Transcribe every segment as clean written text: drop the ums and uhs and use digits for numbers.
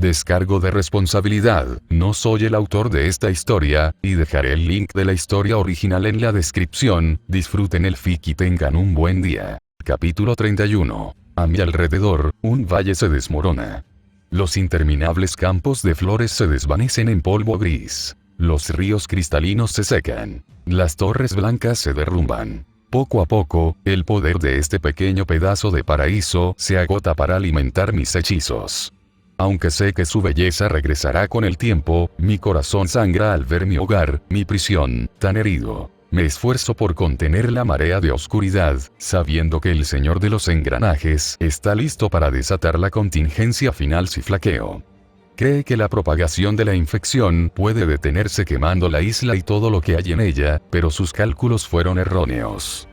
Descargo de responsabilidad, no soy el autor de esta historia, y dejaré el link de la historia original en la descripción. Disfruten el fic y tengan un buen día. Capítulo 31. A mi alrededor, un valle se desmorona. Los interminables campos de flores se desvanecen en polvo gris. Los ríos cristalinos se secan. Las torres blancas se derrumban. Poco a poco, el poder de este pequeño pedazo de paraíso se agota para alimentar mis hechizos. Aunque sé que su belleza regresará con el tiempo, mi corazón sangra al ver mi hogar, mi prisión, tan herido. Me esfuerzo por contener la marea de oscuridad, sabiendo que el señor de los engranajes está listo para desatar la contingencia final si flaqueo. Cree que la propagación de la infección puede detenerse quemando la isla y todo lo que hay en ella, pero sus cálculos fueron erróneos.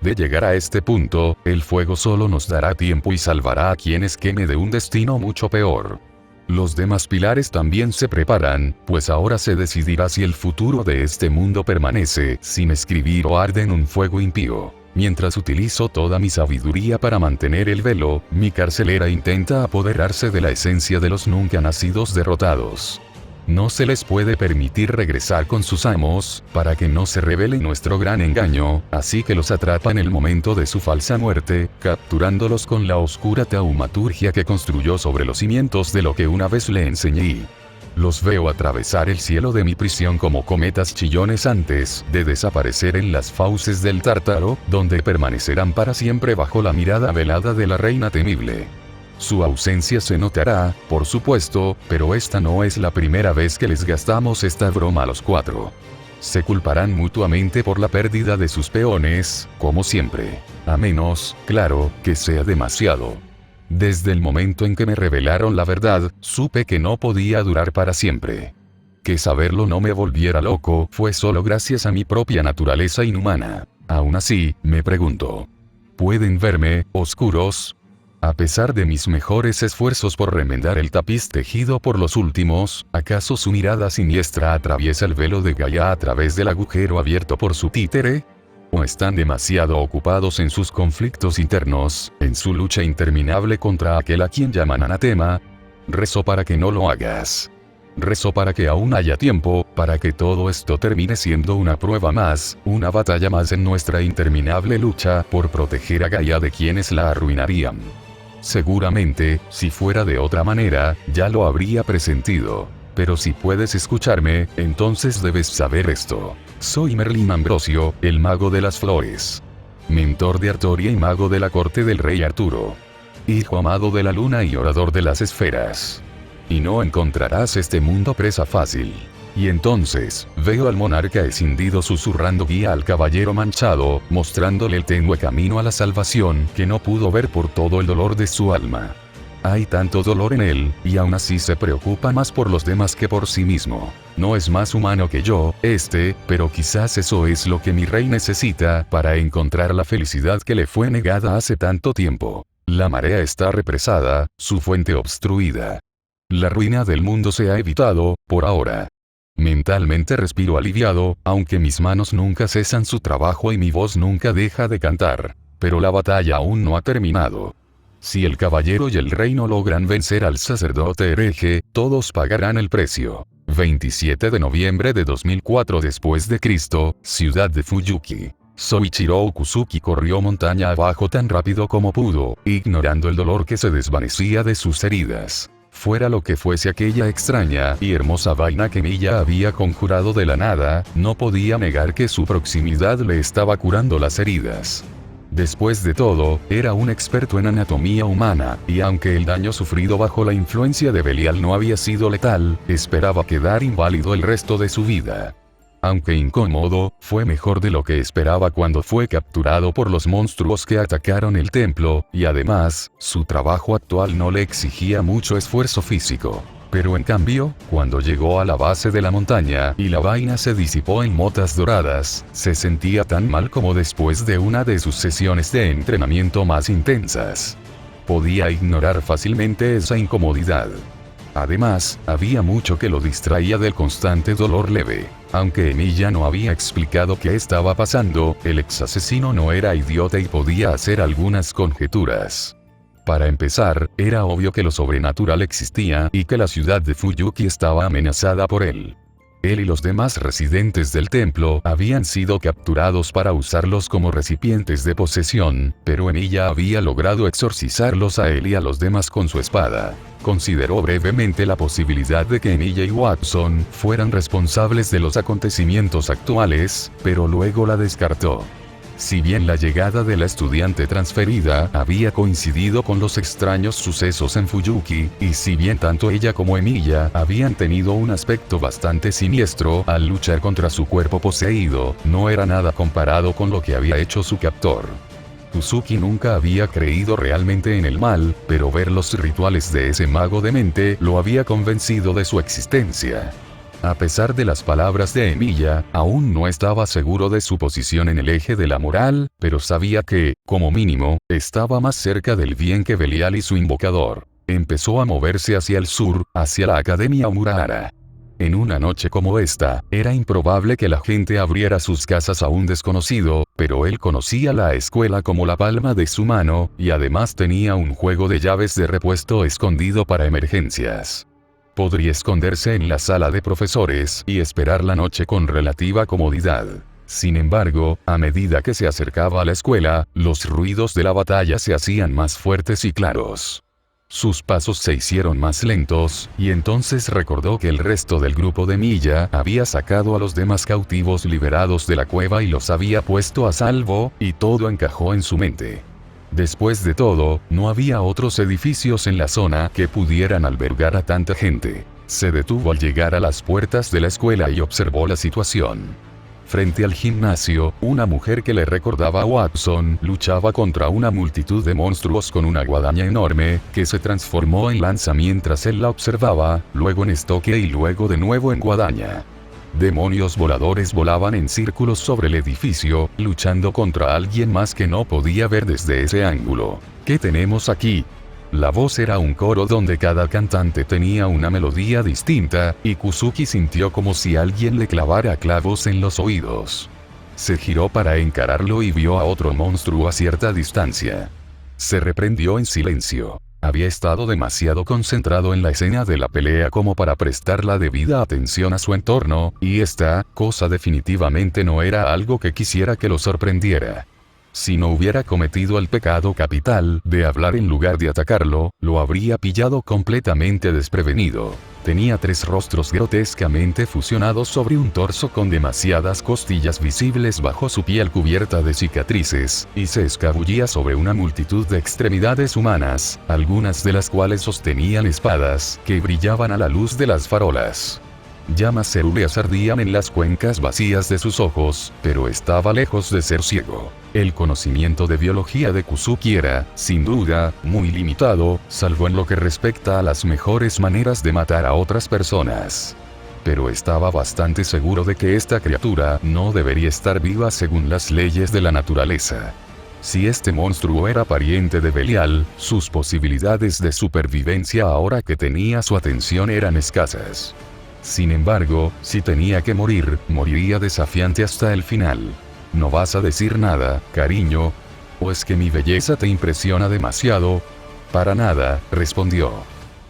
De llegar a este punto, el fuego solo nos dará tiempo y salvará a quienes queme de un destino mucho peor. Los demás pilares también se preparan, pues ahora se decidirá si el futuro de este mundo permanece sin escribir o arde en un fuego impío. Mientras utilizo toda mi sabiduría para mantener el velo, mi carcelera intenta apoderarse de la esencia de los nunca nacidos derrotados. No se les puede permitir regresar con sus amos, para que no se revele nuestro gran engaño, así que los atrapa en el momento de su falsa muerte, capturándolos con la oscura taumaturgia que construyó sobre los cimientos de lo que una vez le enseñé. Los veo atravesar el cielo de mi prisión como cometas chillones antes de desaparecer en las fauces del Tártaro, donde permanecerán para siempre bajo la mirada velada de la reina temible. Su ausencia se notará, por supuesto, pero esta no es la primera vez que les gastamos esta broma a los cuatro. Se culparán mutuamente por la pérdida de sus peones, como siempre. A menos, claro, que sea demasiado. Desde el momento en que me revelaron la verdad, supe que no podía durar para siempre. Que saberlo no me volviera loco fue solo gracias a mi propia naturaleza inhumana. Aún así, me pregunto. ¿Pueden verme, oscuros? A pesar de mis mejores esfuerzos por remendar el tapiz tejido por los últimos, ¿acaso su mirada siniestra atraviesa el velo de Gaia a través del agujero abierto por su títere? ¿O están demasiado ocupados en sus conflictos internos, en su lucha interminable contra aquel a quien llaman anatema? Rezo para que no lo hagas. Rezo para que aún haya tiempo, para que todo esto termine siendo una prueba más, una batalla más en nuestra interminable lucha por proteger a Gaia de quienes la arruinarían. Seguramente, si fuera de otra manera, ya lo habría presentido. Pero si puedes escucharme, entonces debes saber esto. Soy Merlín Ambrosio, el mago de las flores. Mentor de Artoria y mago de la corte del rey Arturo. Hijo amado de la luna y orador de las esferas. Y no encontrarás este mundo presa fácil. Y entonces, veo al monarca escindido susurrando guía al caballero manchado, mostrándole el tenue camino a la salvación que no pudo ver por todo el dolor de su alma. Hay tanto dolor en él, y aún así se preocupa más por los demás que por sí mismo. No es más humano que yo, pero quizás eso es lo que mi rey necesita para encontrar la felicidad que le fue negada hace tanto tiempo. La marea está represada, su fuente obstruida. La ruina del mundo se ha evitado, por ahora. Mentalmente respiro aliviado, aunque mis manos nunca cesan su trabajo y mi voz nunca deja de cantar. Pero la batalla aún no ha terminado. Si el caballero y el rey no logran vencer al sacerdote hereje, todos pagarán el precio. 27 de noviembre de 2004 después de Cristo, ciudad de Fuyuki. Soichiro Okusuki corrió montaña abajo tan rápido como pudo, ignorando el dolor que se desvanecía de sus heridas. Fuera lo que fuese aquella extraña y hermosa vaina que Milla había conjurado de la nada, no podía negar que su proximidad le estaba curando las heridas. Después de todo, era un experto en anatomía humana, y aunque el daño sufrido bajo la influencia de Belial no había sido letal, esperaba quedar inválido el resto de su vida. Aunque incómodo, fue mejor de lo que esperaba cuando fue capturado por los monstruos que atacaron el templo, y además, su trabajo actual no le exigía mucho esfuerzo físico. Pero en cambio, cuando llegó a la base de la montaña y la vaina se disipó en motas doradas, se sentía tan mal como después de una de sus sesiones de entrenamiento más intensas. Podía ignorar fácilmente esa incomodidad. Además, había mucho que lo distraía del constante dolor leve. Aunque Emilia no había explicado qué estaba pasando, el ex asesino no era idiota y podía hacer algunas conjeturas. Para empezar, era obvio que lo sobrenatural existía y que la ciudad de Fuyuki estaba amenazada por él. Él y los demás residentes del templo habían sido capturados para usarlos como recipientes de posesión, pero Emilia había logrado exorcizarlos a él y a los demás con su espada. Consideró brevemente la posibilidad de que Emilia y Watson fueran responsables de los acontecimientos actuales, pero luego la descartó. Si bien la llegada de la estudiante transferida había coincidido con los extraños sucesos en Fuyuki, y si bien tanto ella como Emilia habían tenido un aspecto bastante siniestro al luchar contra su cuerpo poseído, no era nada comparado con lo que había hecho su captor. Kusuki nunca había creído realmente en el mal, pero ver los rituales de ese mago demente lo había convencido de su existencia. A pesar de las palabras de Emilia, aún no estaba seguro de su posición en el eje de la moral, pero sabía que, como mínimo, estaba más cerca del bien que Belial y su invocador. Empezó a moverse hacia el sur, hacia la Academia Umurahara. En una noche como esta, era improbable que la gente abriera sus casas a un desconocido, pero él conocía la escuela como la palma de su mano, y además tenía un juego de llaves de repuesto escondido para emergencias. Podría esconderse en la sala de profesores y esperar la noche con relativa comodidad. Sin embargo, a medida que se acercaba a la escuela, los ruidos de la batalla se hacían más fuertes y claros. Sus pasos se hicieron más lentos, y entonces recordó que el resto del grupo de Milla había sacado a los demás cautivos liberados de la cueva y los había puesto a salvo, y todo encajó en su mente. Después de todo, no había otros edificios en la zona que pudieran albergar a tanta gente. Se detuvo al llegar a las puertas de la escuela y observó la situación. Frente al gimnasio, una mujer que le recordaba a Watson luchaba contra una multitud de monstruos con una guadaña enorme, que se transformó en lanza mientras él la observaba, luego en estoque y luego de nuevo en guadaña. Demonios voladores volaban en círculos sobre el edificio, luchando contra alguien más que no podía ver desde ese ángulo. ¿Qué tenemos aquí? La voz era un coro donde cada cantante tenía una melodía distinta, y Kusuki sintió como si alguien le clavara clavos en los oídos. Se giró para encararlo y vio a otro monstruo a cierta distancia. Se reprendió en silencio. Había estado demasiado concentrado en la escena de la pelea como para prestar la debida atención a su entorno, y esta cosa definitivamente no era algo que quisiera que lo sorprendiera. Si no hubiera cometido el pecado capital de hablar en lugar de atacarlo, lo habría pillado completamente desprevenido. Tenía 3 rostros grotescamente fusionados sobre un torso con demasiadas costillas visibles bajo su piel cubierta de cicatrices, y se escabullía sobre una multitud de extremidades humanas, algunas de las cuales sostenían espadas que brillaban a la luz de las farolas. Llamas cerúleas ardían en las cuencas vacías de sus ojos, pero estaba lejos de ser ciego. El conocimiento de biología de Kusuki era, sin duda, muy limitado, salvo en lo que respecta a las mejores maneras de matar a otras personas. Pero estaba bastante seguro de que esta criatura no debería estar viva según las leyes de la naturaleza. Si este monstruo era pariente de Belial, sus posibilidades de supervivencia ahora que tenía su atención eran escasas. Sin embargo, si tenía que morir, moriría desafiante hasta el final. ¿No vas a decir nada, cariño? ¿O es que mi belleza te impresiona demasiado? Para nada, respondió.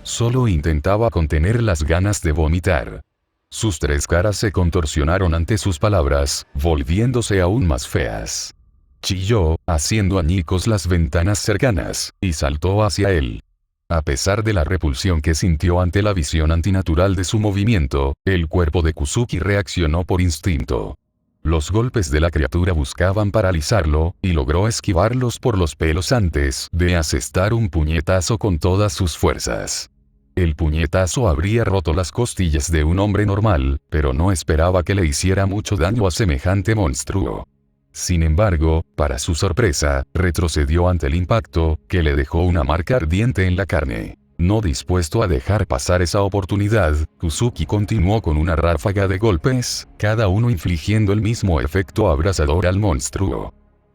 Solo intentaba contener las ganas de vomitar. Sus 3 caras se contorsionaron ante sus palabras, volviéndose aún más feas. Chilló, haciendo añicos las ventanas cercanas, y saltó hacia él. A pesar de la repulsión que sintió ante la visión antinatural de su movimiento, el cuerpo de Kusuki reaccionó por instinto. Los golpes de la criatura buscaban paralizarlo, y logró esquivarlos por los pelos antes de asestar un puñetazo con todas sus fuerzas. El puñetazo habría roto las costillas de un hombre normal, pero no esperaba que le hiciera mucho daño a semejante monstruo. Sin embargo, para su sorpresa, retrocedió ante el impacto, que le dejó una marca ardiente en la carne. No dispuesto a dejar pasar esa oportunidad, Kusuki continuó con una ráfaga de golpes, cada uno infligiendo el mismo efecto abrasador al monstruo.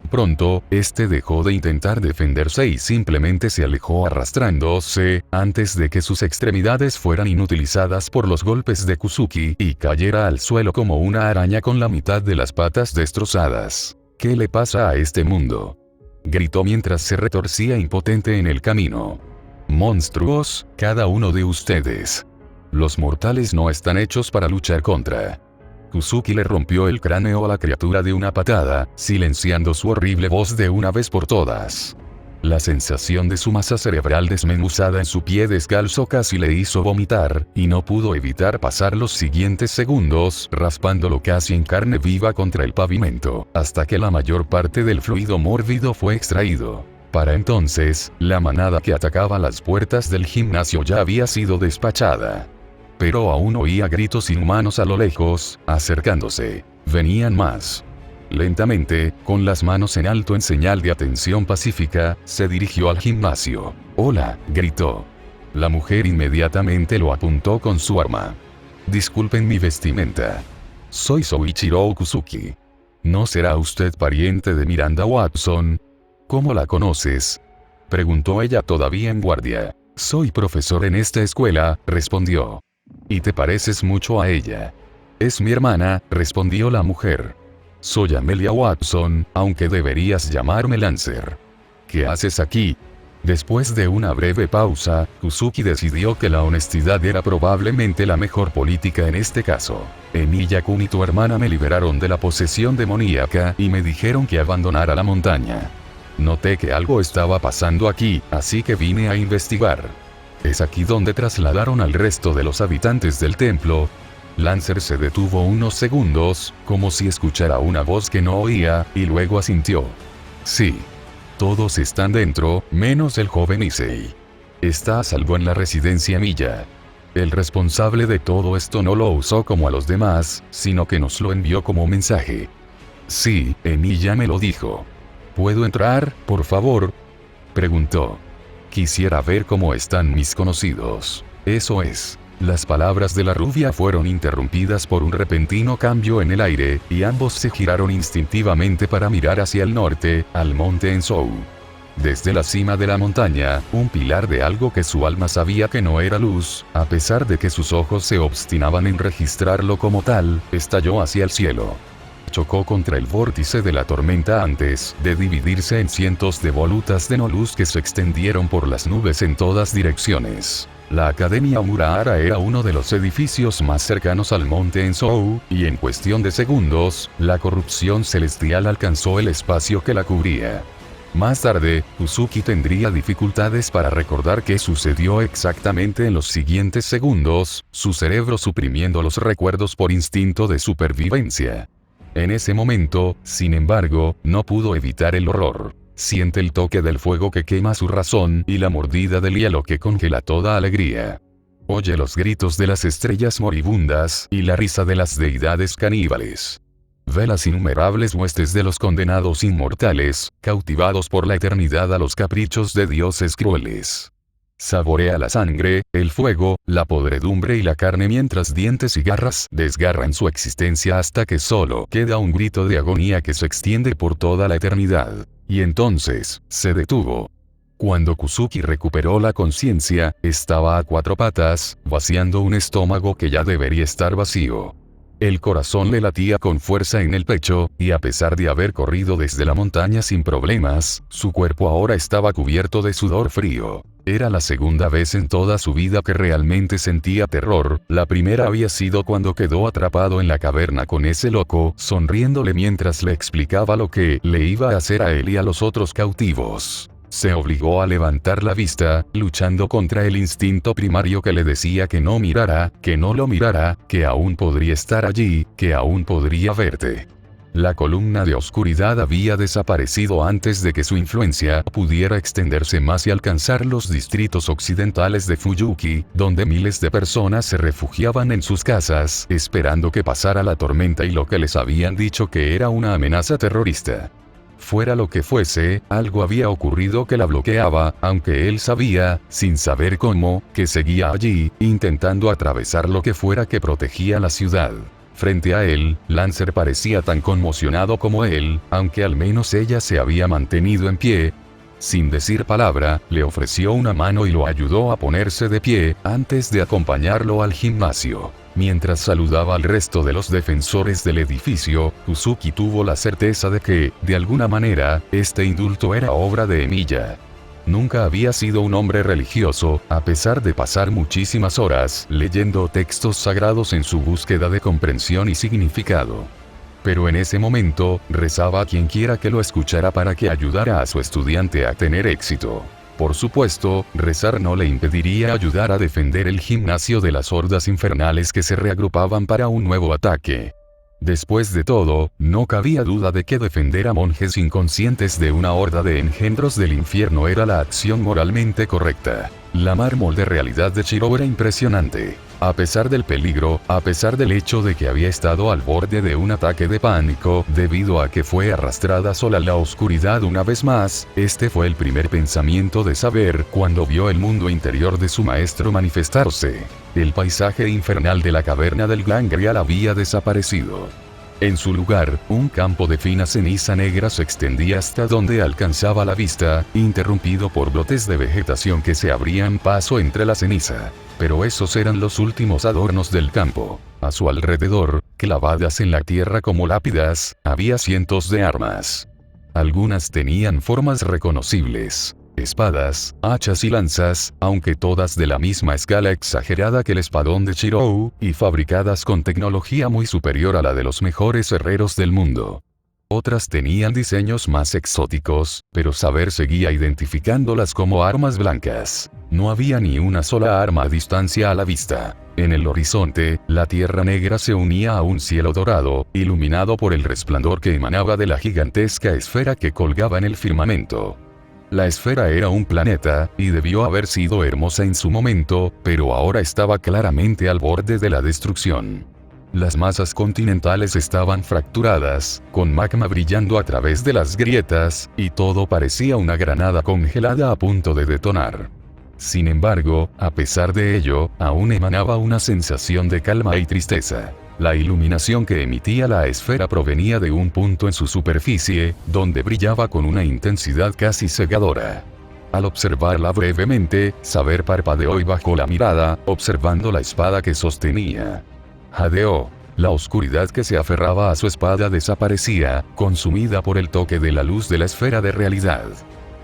Pronto, este dejó de intentar defenderse y simplemente se alejó arrastrándose, antes de que sus extremidades fueran inutilizadas por los golpes de Kusuki y cayera al suelo como una araña con la mitad de las patas destrozadas. ¿Qué le pasa a este mundo? gritó mientras se retorcía impotente en el camino. Monstruos, cada uno de ustedes. Los mortales no están hechos para luchar contra. Kusuki le rompió el cráneo a la criatura de una patada, silenciando su horrible voz de una vez por todas. La sensación de su masa cerebral desmenuzada en su pie descalzo casi le hizo vomitar, y no pudo evitar pasar los siguientes segundos raspándolo casi en carne viva contra el pavimento, hasta que la mayor parte del fluido mórbido fue extraído. Para entonces, la manada que atacaba las puertas del gimnasio ya había sido despachada. Pero aún oía gritos inhumanos a lo lejos, acercándose. Venían más. Lentamente, con las manos en alto en señal de atención pacífica, se dirigió al gimnasio. «Hola», gritó. La mujer inmediatamente lo apuntó con su arma. «Disculpen mi vestimenta. Soy Soichiro Kusuki. ¿No será usted pariente de Miranda Watson?» «¿Cómo la conoces?», preguntó ella todavía en guardia. «Soy profesor en esta escuela», respondió. «Y te pareces mucho a ella». «Es mi hermana», respondió la mujer. «Soy Amelia Watson, aunque deberías llamarme Lancer». «¿Qué haces aquí?». Después de una breve pausa, Kusuki decidió que la honestidad era probablemente la mejor política en este caso. «Emilia-kun y tu hermana me liberaron de la posesión demoníaca y me dijeron que abandonara la montaña. Noté que algo estaba pasando aquí, así que vine a investigar. Es aquí donde trasladaron al resto de los habitantes del templo». Lancer se detuvo unos segundos, como si escuchara una voz que no oía, y luego asintió. «Sí. Todos están dentro, menos el joven Issei. Está a salvo en la residencia Milla. El responsable de todo esto no lo usó como a los demás, sino que nos lo envió como mensaje». «Sí, Emilia me lo dijo». «¿Puedo entrar, por favor?», preguntó. «Quisiera ver cómo están mis conocidos». «Eso es». Las palabras de la rubia fueron interrumpidas por un repentino cambio en el aire, y ambos se giraron instintivamente para mirar hacia el norte, al monte Enzou. Desde la cima de la montaña, un pilar de algo que su alma sabía que no era luz, a pesar de que sus ojos se obstinaban en registrarlo como tal, estalló hacia el cielo. Chocó contra el vórtice de la tormenta antes de dividirse en cientos de volutas de no luz que se extendieron por las nubes en todas direcciones. La Academia Murahara era uno de los edificios más cercanos al monte Enzou, y en cuestión de segundos, la corrupción celestial alcanzó el espacio que la cubría. Más tarde, Kusuki tendría dificultades para recordar qué sucedió exactamente en los siguientes segundos, su cerebro suprimiendo los recuerdos por instinto de supervivencia. En ese momento, sin embargo, no pudo evitar el horror. Siente el toque del fuego que quema su razón y la mordida del hielo que congela toda alegría. Oye los gritos de las estrellas moribundas y la risa de las deidades caníbales. Ve las innumerables huestes de los condenados inmortales, cautivados por la eternidad a los caprichos de dioses crueles. Saborea la sangre, el fuego, la podredumbre y la carne mientras dientes y garras desgarran su existencia hasta que solo queda un grito de agonía que se extiende por toda la eternidad. Y entonces, se detuvo. Cuando Kusuki recuperó la conciencia, estaba a cuatro patas, vaciando un estómago que ya debería estar vacío. El corazón le latía con fuerza en el pecho, y a pesar de haber corrido desde la montaña sin problemas, su cuerpo ahora estaba cubierto de sudor frío. Era la segunda vez en toda su vida que realmente sentía terror, la primera había sido cuando quedó atrapado en la caverna con ese loco, sonriéndole mientras le explicaba lo que le iba a hacer a él y a los otros cautivos. Se obligó a levantar la vista, luchando contra el instinto primario que le decía que no mirara, que no lo mirara, que aún podría estar allí, que aún podría verte. La columna de oscuridad había desaparecido antes de que su influencia pudiera extenderse más y alcanzar los distritos occidentales de Fuyuki, donde miles de personas se refugiaban en sus casas, esperando que pasara la tormenta y lo que les habían dicho que era una amenaza terrorista. Fuera lo que fuese, algo había ocurrido que la bloqueaba, aunque él sabía, sin saber cómo, que seguía allí, intentando atravesar lo que fuera que protegía la ciudad. Frente a él, Lancer parecía tan conmocionado como él, aunque al menos ella se había mantenido en pie. Sin decir palabra, le ofreció una mano y lo ayudó a ponerse de pie, antes de acompañarlo al gimnasio. Mientras saludaba al resto de los defensores del edificio, Uzuki tuvo la certeza de que, de alguna manera, este indulto era obra de Emiya. Nunca había sido un hombre religioso, a pesar de pasar muchísimas horas leyendo textos sagrados en su búsqueda de comprensión y significado. Pero en ese momento, rezaba a quien quiera que lo escuchara para que ayudara a su estudiante a tener éxito. Por supuesto, rezar no le impediría ayudar a defender el gimnasio de las hordas infernales que se reagrupaban para un nuevo ataque. Después de todo, no cabía duda de que defender a monjes inconscientes de una horda de engendros del infierno era la acción moralmente correcta. La mármol de realidad de Shiro era impresionante. A pesar del peligro, a pesar del hecho de que había estado al borde de un ataque de pánico, debido a que fue arrastrada sola a la oscuridad una vez más, este fue el primer pensamiento de saber cuando vio el mundo interior de su maestro manifestarse. El paisaje infernal de la caverna del Gran Grial había desaparecido. En su lugar, un campo de fina ceniza negra se extendía hasta donde alcanzaba la vista, interrumpido por brotes de vegetación que se abrían paso entre la ceniza. Pero esos eran los últimos adornos del campo. A su alrededor, clavadas en la tierra como lápidas, había cientos de armas. Algunas tenían formas reconocibles. Espadas, hachas y lanzas, aunque todas de la misma escala exagerada que el espadón de Shirou, y fabricadas con tecnología muy superior a la de los mejores herreros del mundo. Otras tenían diseños más exóticos, pero saber seguía identificándolas como armas blancas. No había ni una sola arma a distancia a la vista. En el horizonte, la tierra negra se unía a un cielo dorado, iluminado por el resplandor que emanaba de la gigantesca esfera que colgaba en el firmamento. La esfera era un planeta, y debió haber sido hermosa en su momento, pero ahora estaba claramente al borde de la destrucción. Las masas continentales estaban fracturadas, con magma brillando a través de las grietas, y todo parecía una granada congelada a punto de detonar. Sin embargo, a pesar de ello, aún emanaba una sensación de calma y tristeza. La iluminación que emitía la esfera provenía de un punto en su superficie, donde brillaba con una intensidad casi cegadora. Al observarla brevemente, Saber parpadeó y bajó la mirada, observando la espada que sostenía. Jadeó. La oscuridad que se aferraba a su espada desaparecía, consumida por el toque de la luz de la esfera de realidad.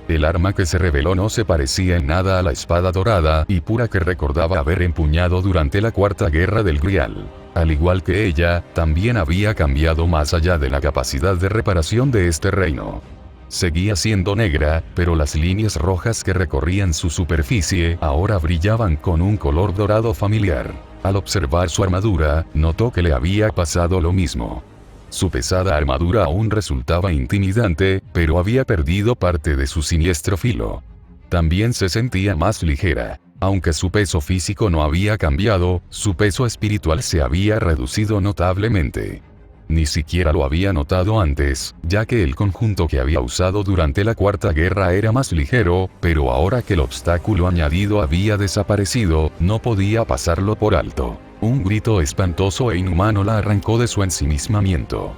El arma que se reveló no se parecía en nada a la espada dorada y pura que recordaba haber empuñado durante la Cuarta Guerra del Grial. Al igual que ella, también había cambiado más allá de la capacidad de reparación de este reino. Seguía siendo negra, pero las líneas rojas que recorrían su superficie ahora brillaban con un color dorado familiar. Al observar su armadura, notó que le había pasado lo mismo. Su pesada armadura aún resultaba intimidante, pero había perdido parte de su siniestro filo. También se sentía más ligera. Aunque su peso físico no había cambiado, su peso espiritual se había reducido notablemente. Ni siquiera lo había notado antes, ya que el conjunto que había usado durante la Cuarta Guerra era más ligero, pero ahora que el obstáculo añadido había desaparecido, no podía pasarlo por alto. Un grito espantoso e inhumano la arrancó de su ensimismamiento.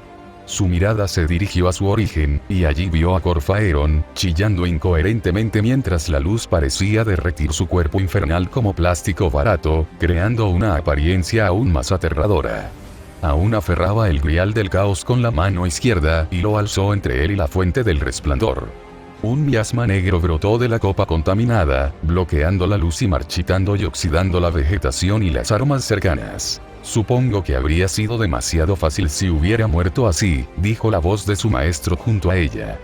Su mirada se dirigió a su origen, y allí vio a Corfaeron, chillando incoherentemente mientras la luz parecía derretir su cuerpo infernal como plástico barato, creando una apariencia aún más aterradora. Aún aferraba el grial del caos con la mano izquierda, y lo alzó entre él y la fuente del resplandor. Un miasma negro brotó de la copa contaminada, bloqueando la luz y marchitando y oxidando la vegetación y las armas cercanas. Supongo que habría sido demasiado fácil si hubiera muerto así, dijo la voz de su maestro junto a ella.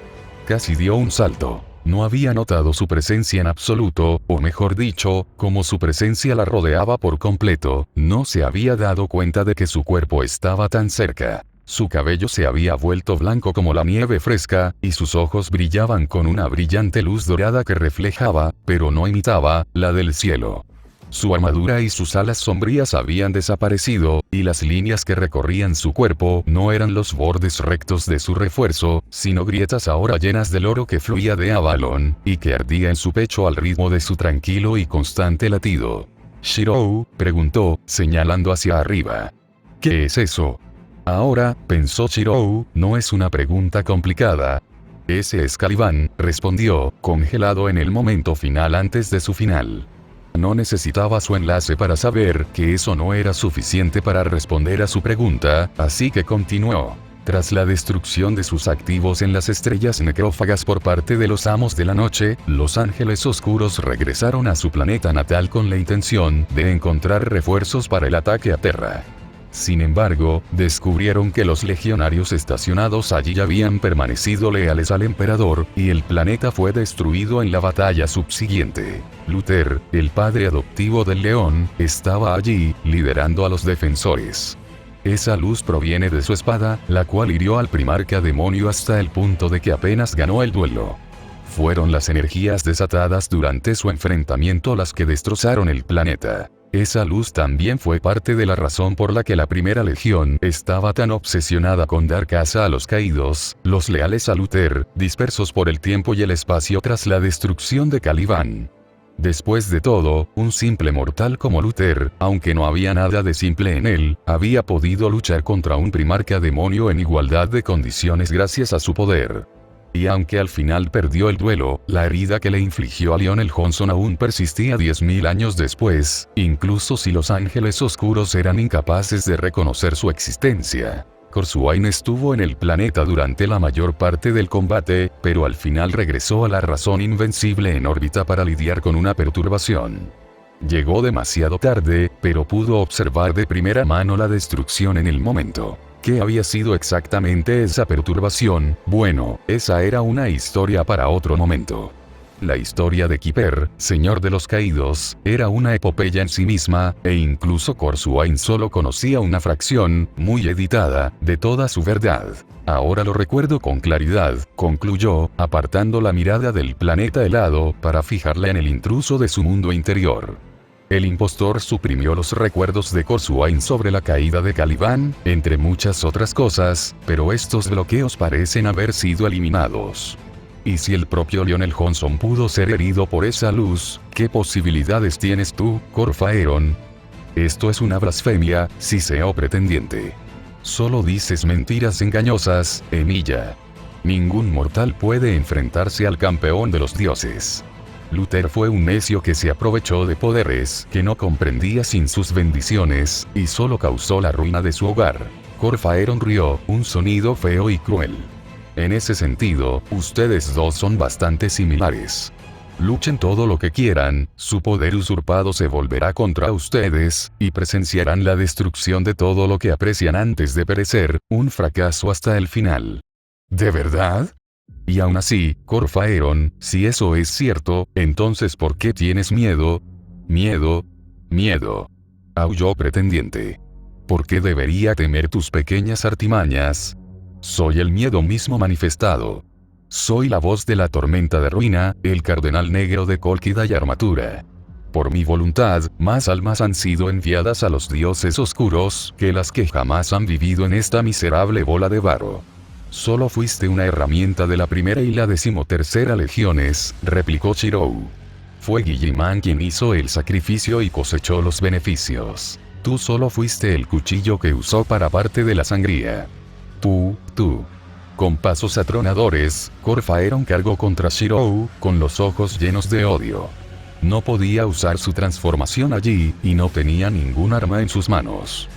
Casi dio un salto. No había notado su presencia en absoluto, o mejor dicho, como su presencia la rodeaba por completo, no se había dado cuenta de que su cuerpo estaba tan cerca. Su cabello se había vuelto blanco como la nieve fresca, y sus ojos brillaban con una brillante luz dorada que reflejaba, pero no imitaba, la del cielo. Su armadura y sus alas sombrías habían desaparecido, y las líneas que recorrían su cuerpo no eran los bordes rectos de su refuerzo, sino grietas ahora llenas del oro que fluía de Avalon, y que ardía en su pecho al ritmo de su tranquilo y constante latido. «Shirou», preguntó, señalando hacia arriba. «¿Qué es eso?» Ahora, pensó Shirou, no es una pregunta complicada. «Ese es Caliban», respondió, congelado en el momento final antes de su final. No necesitaba su enlace para saber que eso no era suficiente para responder a su pregunta, así que continuó. Tras la destrucción de sus activos en las estrellas necrófagas por parte de los amos de la noche, los ángeles oscuros regresaron a su planeta natal con la intención de encontrar refuerzos para el ataque a Terra. Sin embargo, descubrieron que los legionarios estacionados allí habían permanecido leales al emperador, y el planeta fue destruido en la batalla subsiguiente. Luther, el padre adoptivo del león, estaba allí, liderando a los defensores. Esa luz proviene de su espada, la cual hirió al primarca demonio hasta el punto de que apenas ganó el duelo. Fueron las energías desatadas durante su enfrentamiento las que destrozaron el planeta. Esa luz también fue parte de la razón por la que la primera legión estaba tan obsesionada con dar caza a los caídos, los leales a Luther, dispersos por el tiempo y el espacio tras la destrucción de Caliban. Después de todo, un simple mortal como Luther, aunque no había nada de simple en él, había podido luchar contra un primarca demonio en igualdad de condiciones gracias a su poder. Y aunque al final perdió el duelo, la herida que le infligió a Lionel Johnson aún persistía 10.000 años después, incluso si los ángeles oscuros eran incapaces de reconocer su existencia. Corsuain estuvo en el planeta durante la mayor parte del combate, pero al final regresó a la razón invencible en órbita para lidiar con una perturbación. Llegó demasiado tarde, pero pudo observar de primera mano la destrucción en el momento. ¿Qué había sido exactamente esa perturbación? Bueno, esa era una historia para otro momento. La historia de Kiper, Señor de los Caídos, era una epopeya en sí misma, e incluso Corsuain solo conocía una fracción, muy editada, de toda su verdad. Ahora lo recuerdo con claridad, concluyó, apartando la mirada del planeta helado para fijarla en el intruso de su mundo interior. El impostor suprimió los recuerdos de Corsuain sobre la caída de Caliban, entre muchas otras cosas, pero estos bloqueos parecen haber sido eliminados. Y si el propio Lionel Johnson pudo ser herido por esa luz, ¿qué posibilidades tienes tú, Corfaeron? Esto es una blasfemia, Siseo pretendiente. Solo dices mentiras engañosas, Emilia. Ningún mortal puede enfrentarse al campeón de los dioses. Luther fue un necio que se aprovechó de poderes que no comprendía sin sus bendiciones, y solo causó la ruina de su hogar. Corfaeron rió, un sonido feo y cruel. En ese sentido, ustedes dos son bastante similares. Luchen todo lo que quieran, su poder usurpado se volverá contra ustedes, y presenciarán la destrucción de todo lo que aprecian antes de perecer, un fracaso hasta el final. ¿De verdad? Y aún así, Corfaeron, si eso es cierto, entonces ¿por qué tienes miedo? Miedo. Miedo. Aulló pretendiente. ¿Por qué debería temer tus pequeñas artimañas? Soy el miedo mismo manifestado. Soy la voz de la tormenta de ruina, el cardenal negro de Cólquida y armatura. Por mi voluntad, más almas han sido enviadas a los dioses oscuros que las que jamás han vivido en esta miserable bola de barro. Solo fuiste una herramienta de la primera y la 13ª legiones, replicó Shirou. Fue Guilliman quien hizo el sacrificio y cosechó los beneficios. Tú solo fuiste el cuchillo que usó para parte de la sangría. Tú. Con pasos atronadores, Corfaeron cargó contra Shirou, con los ojos llenos de odio. No podía usar su transformación allí, y no tenía ningún arma en sus manos.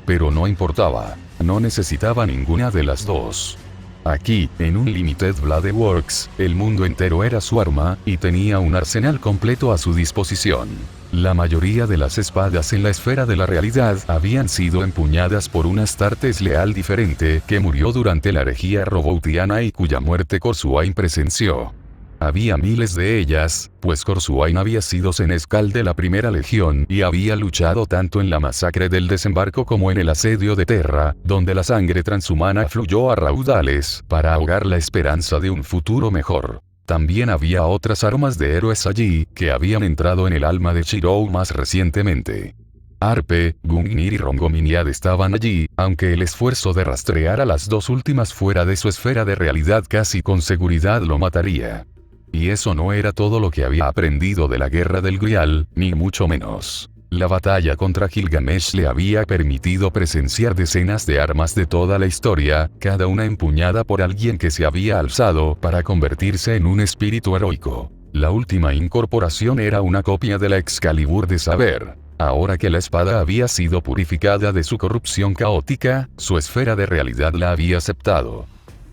Pero no importaba, no necesitaba ninguna de las dos. Aquí, en un Limited Blade Works, el mundo entero era su arma, y tenía un arsenal completo a su disposición. La mayoría de las espadas en la esfera de la realidad habían sido empuñadas por un Astartes leal diferente que murió durante la herejía roboutiana y cuya muerte Corsuain presenció. Había miles de ellas, pues Corsuain había sido senescal de la primera legión y había luchado tanto en la masacre del desembarco como en el asedio de Terra, donde la sangre transhumana fluyó a raudales para ahogar la esperanza de un futuro mejor. También había otras armas de héroes allí, que habían entrado en el alma de Shirou más recientemente. Arpe, Gungnir y Rongominiad estaban allí, aunque el esfuerzo de rastrear a las dos últimas fuera de su esfera de realidad casi con seguridad lo mataría. Y eso no era todo lo que había aprendido de la guerra del Grial, ni mucho menos. La batalla contra Gilgamesh le había permitido presenciar decenas de armas de toda la historia, cada una empuñada por alguien que se había alzado para convertirse en un espíritu heroico. La última incorporación era una copia de la Excalibur de Saber. Ahora que la espada había sido purificada de su corrupción caótica, su esfera de realidad la había aceptado.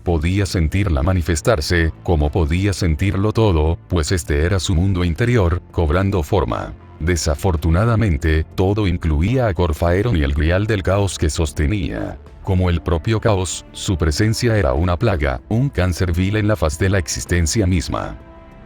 Podía sentirla manifestarse, como podía sentirlo todo, pues este era su mundo interior, cobrando forma. Desafortunadamente, todo incluía a Corfaeron y el grial del caos que sostenía. Como el propio caos, su presencia era una plaga, un cáncer vil en la faz de la existencia misma.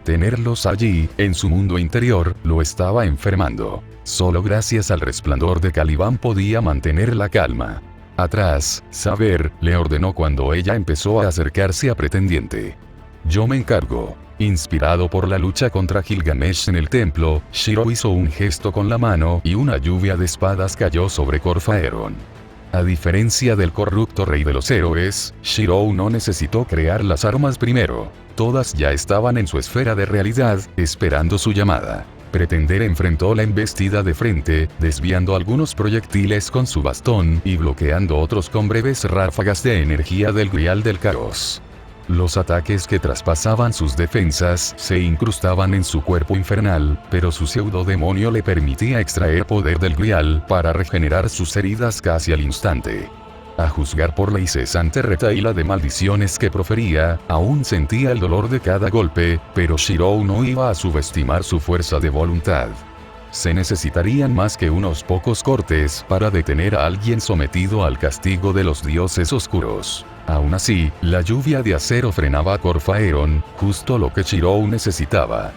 Tenerlos allí, en su mundo interior, lo estaba enfermando. Solo gracias al resplandor de Caliban podía mantener la calma. Atrás, Saber, le ordenó cuando ella empezó a acercarse a Pretendiente. Yo me encargo. Inspirado por la lucha contra Gilgamesh en el templo, Shiro hizo un gesto con la mano y una lluvia de espadas cayó sobre Corfaeron. A diferencia del corrupto rey de los héroes, Shirou no necesitó crear las armas primero. Todas ya estaban en su esfera de realidad, esperando su llamada. Pretender enfrentó la embestida de frente, desviando algunos proyectiles con su bastón y bloqueando otros con breves ráfagas de energía del grial del caos. Los ataques que traspasaban sus defensas se incrustaban en su cuerpo infernal, pero su pseudo-demonio le permitía extraer poder del grial para regenerar sus heridas casi al instante. A juzgar por la incesante retahíla de maldiciones que profería, aún sentía el dolor de cada golpe, pero Shirou no iba a subestimar su fuerza de voluntad. Se necesitarían más que unos pocos cortes para detener a alguien sometido al castigo de los dioses oscuros. Aún así, la lluvia de acero frenaba a Corfaeron, justo lo que Shirou necesitaba.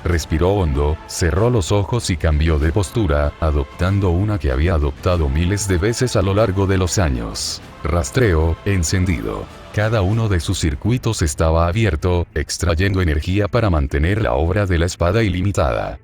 Respiró hondo, cerró los ojos y cambió de postura, adoptando una que había adoptado miles de veces a lo largo de los años. Rastreo, encendido. Cada uno de sus circuitos estaba abierto, extrayendo energía para mantener la obra de la espada ilimitada.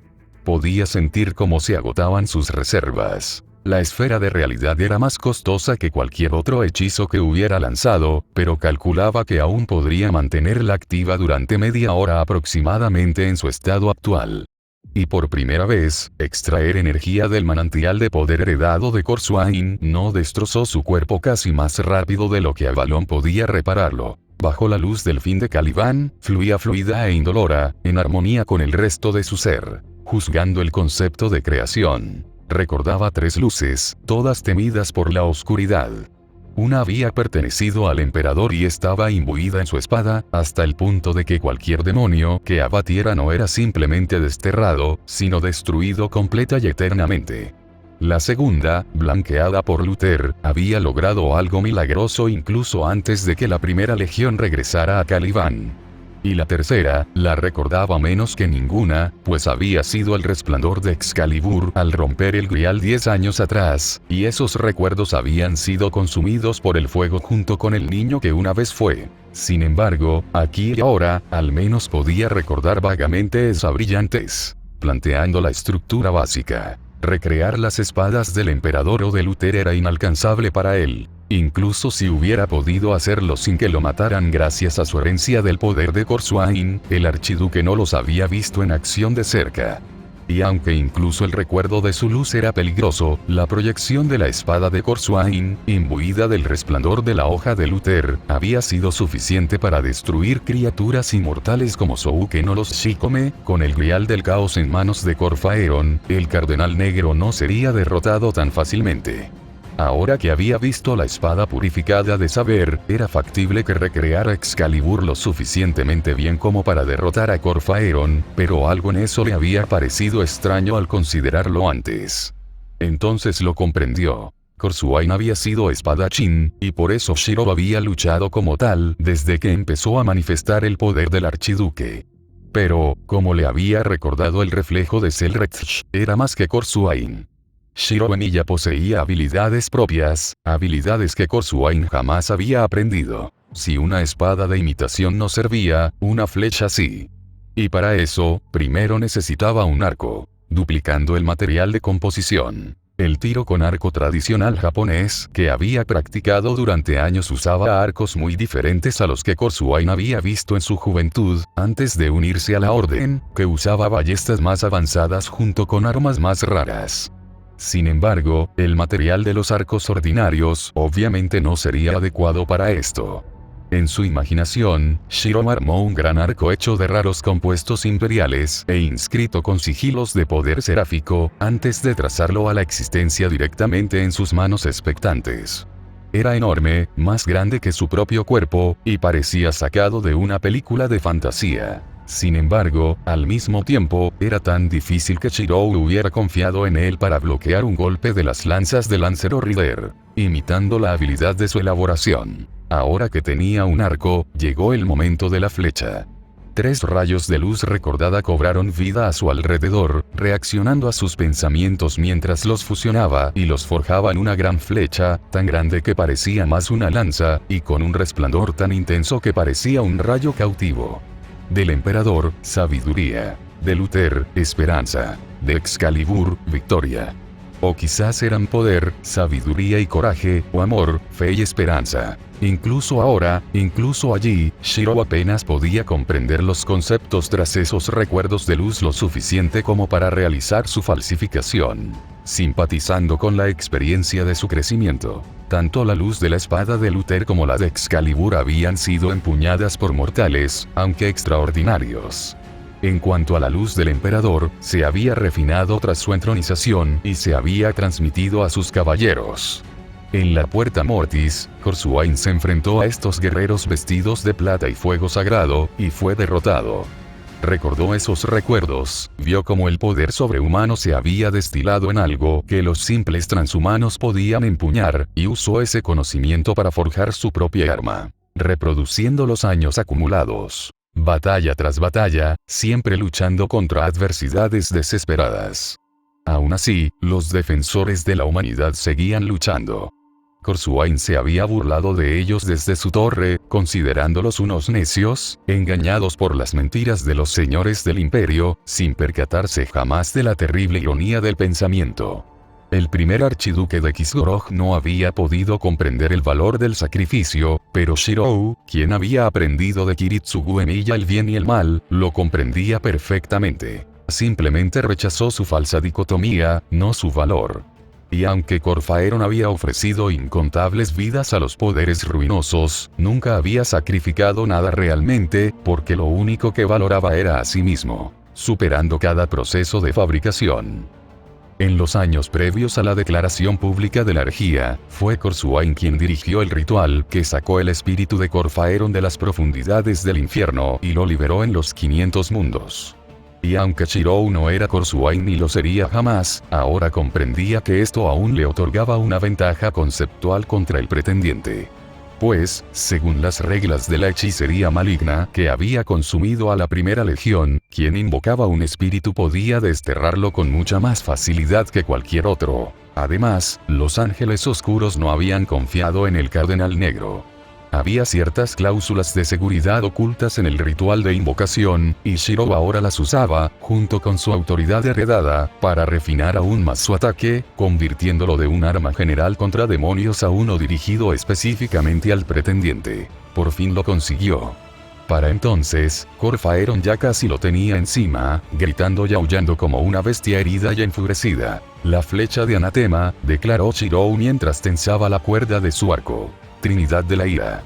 Podía sentir cómo se agotaban sus reservas. La esfera de realidad era más costosa que cualquier otro hechizo que hubiera lanzado, pero calculaba que aún podría mantenerla activa durante media hora aproximadamente en su estado actual. Y por primera vez, extraer energía del manantial de poder heredado de Corsuain no destrozó su cuerpo casi más rápido de lo que Avalon podía repararlo. Bajo la luz del fin de Caliban, fluía fluida e indolora, en armonía con el resto de su ser. Juzgando el concepto de creación. Recordaba tres luces, todas temidas por la oscuridad. Una había pertenecido al emperador y estaba imbuida en su espada, hasta el punto de que cualquier demonio que abatiera no era simplemente desterrado, sino destruido completa y eternamente. La segunda, blanqueada por Luther, había logrado algo milagroso incluso antes de que la primera legión regresara a Caliban. Y la tercera, la recordaba menos que ninguna, pues había sido el resplandor de Excalibur al romper el grial 10 años atrás, y esos recuerdos habían sido consumidos por el fuego junto con el niño que una vez fue. Sin embargo, aquí y ahora, al menos podía recordar vagamente esa brillantez. Planteando la estructura básica. Recrear las espadas del emperador o de Luther era inalcanzable para él. Incluso si hubiera podido hacerlo sin que lo mataran gracias a su herencia del poder de Corsuain, el archiduque no los había visto en acción de cerca. Y aunque incluso el recuerdo de su luz era peligroso, la proyección de la espada de Corsuain, imbuida del resplandor de la hoja de Luther, había sido suficiente para destruir criaturas inmortales como Souken o los Shikome. Con el grial del caos en manos de Corfaeron, el cardenal negro no sería derrotado tan fácilmente. Ahora que había visto la espada purificada de Saber, era factible que recreara Excalibur lo suficientemente bien como para derrotar a Corfaeron, pero algo en eso le había parecido extraño al considerarlo antes. Entonces lo comprendió. Corsuain había sido espadachín, y por eso Shiro había luchado como tal desde que empezó a manifestar el poder del archiduque. Pero, como le había recordado el reflejo de Selretch, era más que Corsuain. Shiro en ella poseía habilidades propias, habilidades que Corsuain jamás había aprendido. Si una espada de imitación no servía, una flecha sí. Y para eso, primero necesitaba un arco, duplicando el material de composición. El tiro con arco tradicional japonés que había practicado durante años usaba arcos muy diferentes a los que Corsuain había visto en su juventud, antes de unirse a la orden, que usaba ballestas más avanzadas junto con armas más raras. Sin embargo, el material de los arcos ordinarios obviamente no sería adecuado para esto. En su imaginación, Shiro armó un gran arco hecho de raros compuestos imperiales e inscrito con sigilos de poder seráfico, antes de trazarlo a la existencia directamente en sus manos expectantes. Era enorme, más grande que su propio cuerpo, y parecía sacado de una película de fantasía. Sin embargo, al mismo tiempo, era tan difícil que Shiro hubiera confiado en él para bloquear un golpe de las lanzas de Lancero Rider, imitando la habilidad de su elaboración. Ahora que tenía un arco, llegó el momento de la flecha. 3 rayos de luz recordada cobraron vida a su alrededor, reaccionando a sus pensamientos mientras los fusionaba y los forjaba en una gran flecha, tan grande que parecía más una lanza, y con un resplandor tan intenso que parecía un rayo cautivo. Del emperador, sabiduría. De Luther, esperanza. De Excalibur, victoria. O quizás eran poder, sabiduría y coraje, o amor, fe y esperanza. Incluso ahora, incluso allí, Shiro apenas podía comprender los conceptos tras esos recuerdos de luz lo suficiente como para realizar su falsificación. Simpatizando con la experiencia de su crecimiento. Tanto la luz de la espada de Luther como la de Excalibur habían sido empuñadas por mortales, aunque extraordinarios. En cuanto a la luz del emperador, se había refinado tras su entronización y se había transmitido a sus caballeros. En la Puerta Mortis, Corsuain se enfrentó a estos guerreros vestidos de plata y fuego sagrado, y fue derrotado. Recordó esos recuerdos, vio cómo el poder sobrehumano se había destilado en algo que los simples transhumanos podían empuñar, y usó ese conocimiento para forjar su propia arma, reproduciendo los años acumulados. Batalla tras batalla, siempre luchando contra adversidades desesperadas. Aún así, los defensores de la humanidad seguían luchando. Corsuain se había burlado de ellos desde su torre, considerándolos unos necios, engañados por las mentiras de los señores del imperio, sin percatarse jamás de la terrible ironía del pensamiento. El primer archiduque de Kisgorog no había podido comprender el valor del sacrificio, pero Shirou, quien había aprendido de Kiritsugu Emiya el bien y el mal, lo comprendía perfectamente. Simplemente rechazó su falsa dicotomía, no su valor. Y aunque Corfaeron había ofrecido incontables vidas a los poderes ruinosos, nunca había sacrificado nada realmente, porque lo único que valoraba era a sí mismo, superando cada proceso de fabricación. En los años previos a la declaración pública de la herejía, fue Corsuain quien dirigió el ritual que sacó el espíritu de Corfaeron de las profundidades del infierno y lo liberó en los 500 mundos. Y aunque Shirou no era Corsuain ni lo sería jamás, ahora comprendía que esto aún le otorgaba una ventaja conceptual contra el pretendiente. Pues, según las reglas de la hechicería maligna que había consumido a la primera legión, quien invocaba un espíritu podía desterrarlo con mucha más facilidad que cualquier otro. Además, los ángeles oscuros no habían confiado en el Cardenal Negro. Había ciertas cláusulas de seguridad ocultas en el ritual de invocación, y Shiro ahora las usaba, junto con su autoridad heredada, para refinar aún más su ataque, convirtiéndolo de un arma general contra demonios a uno dirigido específicamente al pretendiente. Por fin lo consiguió. Para entonces, Corfaeron ya casi lo tenía encima, gritando y aullando como una bestia herida y enfurecida. La flecha de anatema, declaró Shirou mientras tensaba la cuerda de su arco. Trinidad de la ira.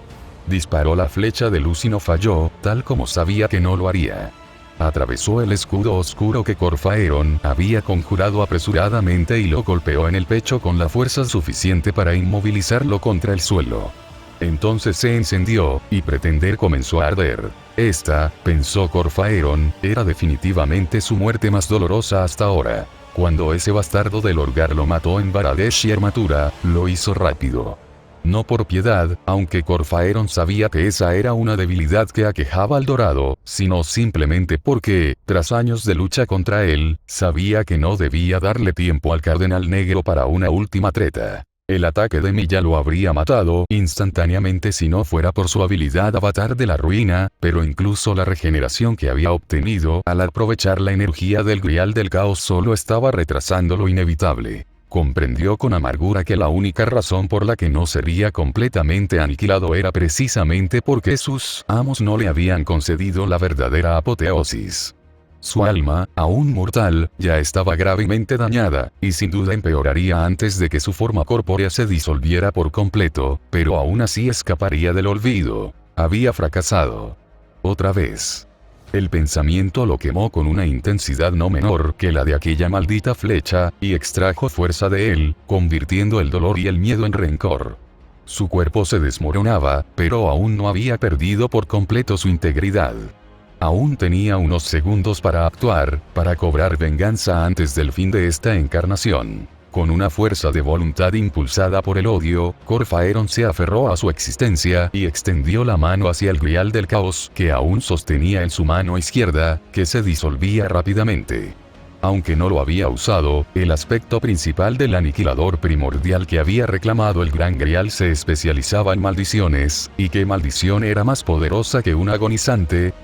Disparó la flecha de luz y no falló, tal como sabía que no lo haría. Atravesó el escudo oscuro que Corfaeron había conjurado apresuradamente y lo golpeó en el pecho con la fuerza suficiente para inmovilizarlo contra el suelo. Entonces se encendió, y Pretender comenzó a arder. Esta, pensó Corfaeron, era definitivamente su muerte más dolorosa hasta ahora. Cuando ese bastardo del Orgar lo mató en Baradesh y Armatura, lo hizo rápido. No por piedad, aunque Corfaeron sabía que esa era una debilidad que aquejaba al Dorado, sino simplemente porque, tras años de lucha contra él, sabía que no debía darle tiempo al Cardenal Negro para una última treta. El ataque de Milla lo habría matado instantáneamente si no fuera por su habilidad Avatar de la Ruina, pero incluso la regeneración que había obtenido al aprovechar la energía del Grial del Caos solo estaba retrasando lo inevitable. Comprendió con amargura que la única razón por la que no sería completamente aniquilado era precisamente porque sus amos no le habían concedido la verdadera apoteosis. Su alma, aún mortal, ya estaba gravemente dañada, y sin duda empeoraría antes de que su forma corpórea se disolviera por completo, pero aún así escaparía del olvido. Había fracasado. Otra vez. El pensamiento lo quemó con una intensidad no menor que la de aquella maldita flecha, y extrajo fuerza de él, convirtiendo el dolor y el miedo en rencor. Su cuerpo se desmoronaba, pero aún no había perdido por completo su integridad. Aún tenía unos segundos para actuar, para cobrar venganza antes del fin de esta encarnación. Con una fuerza de voluntad impulsada por el odio, Corfaeron se aferró a su existencia y extendió la mano hacia el grial del caos que aún sostenía en su mano izquierda, que se disolvía rápidamente. Aunque no lo había usado, el aspecto principal del aniquilador primordial que había reclamado el gran grial se especializaba en maldiciones, ¿y qué maldición era más poderosa que un agonizante?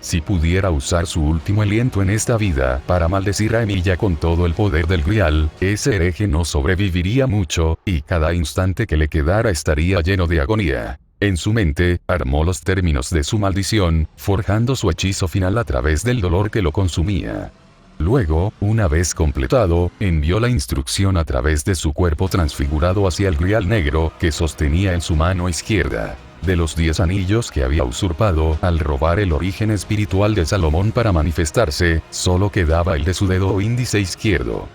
Si pudiera usar su último aliento en esta vida para maldecir a Emilia con todo el poder del grial, ese hereje no sobreviviría mucho, y cada instante que le quedara estaría lleno de agonía. En su mente, armó los términos de su maldición, forjando su hechizo final a través del dolor que lo consumía. Luego, una vez completado, envió la instrucción a través de su cuerpo transfigurado hacia el grial negro que sostenía en su mano izquierda. De los 10 anillos que había usurpado al robar el origen espiritual de Salomón para manifestarse, solo quedaba el de su dedo índice izquierdo.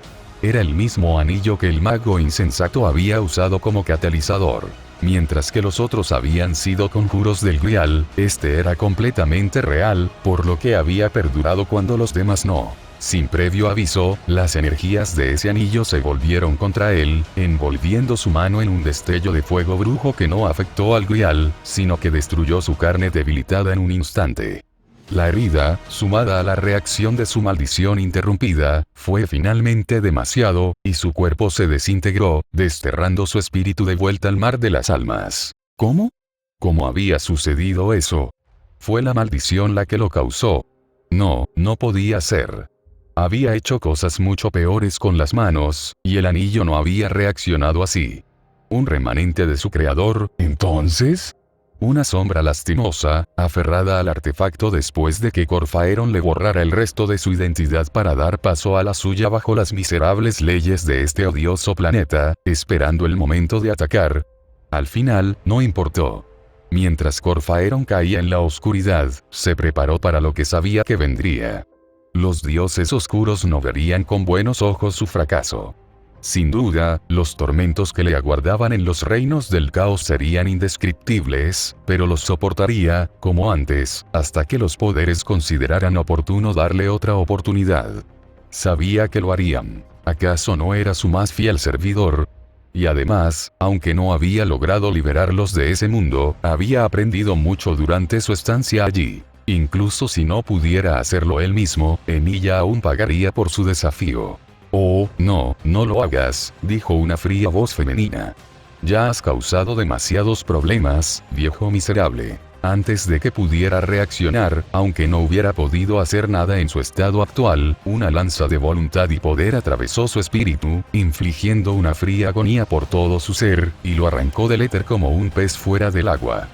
Era el mismo anillo que el mago insensato había usado como catalizador. Mientras que los otros habían sido conjuros del grial, este era completamente real, por lo que había perdurado cuando los demás no. Sin previo aviso, las energías de ese anillo se volvieron contra él, envolviendo su mano en un destello de fuego brujo que no afectó al grial, sino que destruyó su carne debilitada en un instante. La herida, sumada a la reacción de su maldición interrumpida, fue finalmente demasiado, y su cuerpo se desintegró, desterrando su espíritu de vuelta al mar de las almas. ¿Cómo? ¿Cómo había sucedido eso? ¿Fue la maldición la que lo causó? No, no podía ser. Había hecho cosas mucho peores con las manos, y el anillo no había reaccionado así. Un remanente de su creador, entonces. Una sombra lastimosa, aferrada al artefacto después de que Corfaeron le borrara el resto de su identidad para dar paso a la suya bajo las miserables leyes de este odioso planeta, esperando el momento de atacar. Al final, no importó. Mientras Corfaeron caía en la oscuridad, se preparó para lo que sabía que vendría. Los dioses oscuros no verían con buenos ojos su fracaso. Sin duda, los tormentos que le aguardaban en los reinos del caos serían indescriptibles, pero los soportaría, como antes, hasta que los poderes consideraran oportuno darle otra oportunidad. Sabía que lo harían. ¿Acaso no era su más fiel servidor? Y además, aunque no había logrado liberarlos de ese mundo, había aprendido mucho durante su estancia allí. Incluso si no pudiera hacerlo él mismo, Emilia aún pagaría por su desafío. Oh, no, no lo hagas, dijo una fría voz femenina. Ya has causado demasiados problemas, viejo miserable. Antes de que pudiera reaccionar, aunque no hubiera podido hacer nada en su estado actual, una lanza de voluntad y poder atravesó su espíritu, infligiendo una fría agonía por todo su ser, y lo arrancó del éter como un pez fuera del agua.